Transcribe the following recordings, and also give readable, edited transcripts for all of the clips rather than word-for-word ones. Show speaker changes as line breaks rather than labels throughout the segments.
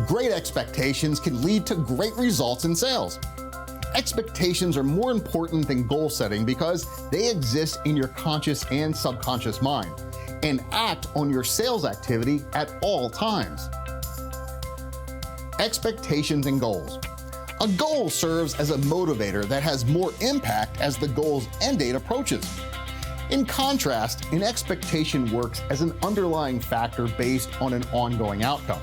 Great expectations can lead to great results in sales. Expectations are more important than goal setting because they exist in your conscious and subconscious mind and act on your sales activity at all times. Expectations and goals. A goal serves as a motivator that has more impact as the goal's end date approaches. In contrast, an expectation works as an underlying factor based on an ongoing outcome.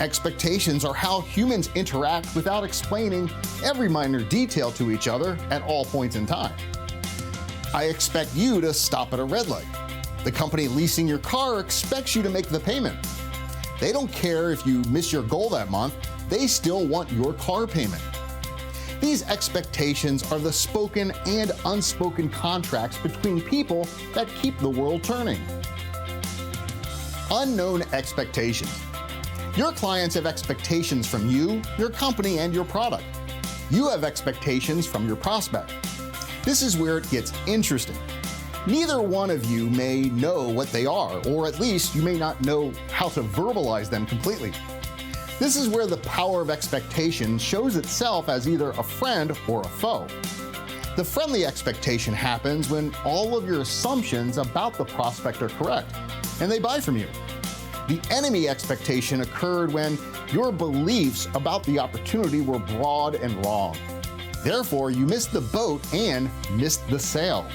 Expectations are how humans interact without explaining every minor detail to each other at all points in time. I expect you to stop at a red light. The company leasing your car expects you to make the payment. They don't care if you miss your goal that month, they still want your car payment. These expectations are the spoken and unspoken contracts between people that keep the world turning. Unknown expectations. Your clients have expectations from you, your company, and your product. You have expectations from your prospect. This is where it gets interesting. Neither one of you may know what they are, or at least you may not know how to verbalize them completely. This is where the power of expectation shows itself as either a friend or a foe. The friendly expectation happens when all of your assumptions about the prospect are correct, and they buy from you. The enemy expectation occurred when your beliefs about the opportunity were broad and wrong. Therefore, you missed the boat and missed the sale.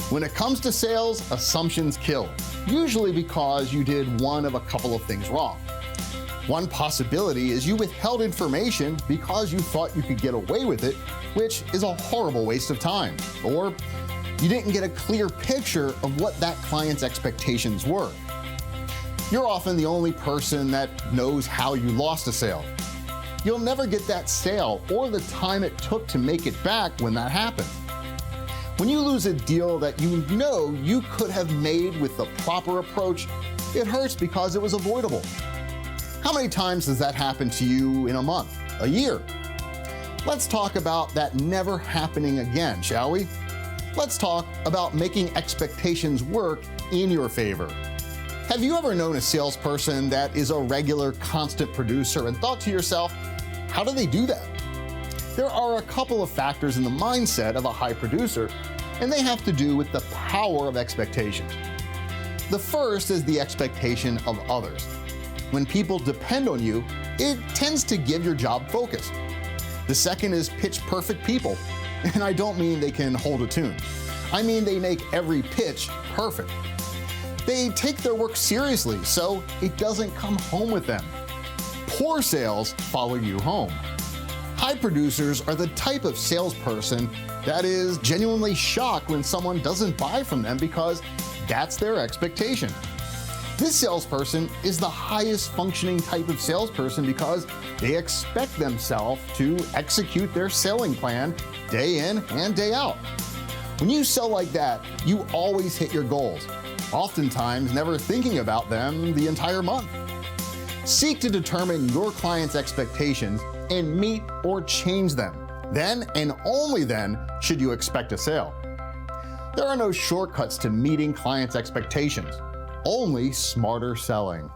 When it comes to sales, assumptions kill, usually because you did one of a couple of things wrong. One possibility is you withheld information because you thought you could get away with it, which is a horrible waste of time. Or you didn't get a clear picture of what that client's expectations were. You're often the only person that knows how you lost a sale. You'll never get that sale or the time it took to make it back when that happened. When you lose a deal that you know you could have made with the proper approach, it hurts because it was avoidable. How many times does that happen to you in a month, a year? Let's talk about that never happening again, shall we? Let's talk about making expectations work in your favor. Have you ever known a salesperson that is a regular, constant producer and thought to yourself, how do they do that? There are a couple of factors in the mindset of a high producer, and they have to do with the power of expectations. The first is the expectation of others. When people depend on you, it tends to give your job focus. The second is pitch-perfect people, and I don't mean they can hold a tune. I mean they make every pitch perfect. They take their work seriously, so it doesn't come home with them. Poor sales follow you home. High producers are the type of salesperson that is genuinely shocked when someone doesn't buy from them because that's their expectation. This salesperson is the highest functioning type of salesperson because they expect themselves to execute their selling plan day in and day out. When you sell like that, you always hit your goals, oftentimes never thinking about them the entire month. Seek to determine your client's expectations and meet or change them. Then and only then should you expect a sale. There are no shortcuts to meeting clients' expectations, only smarter selling.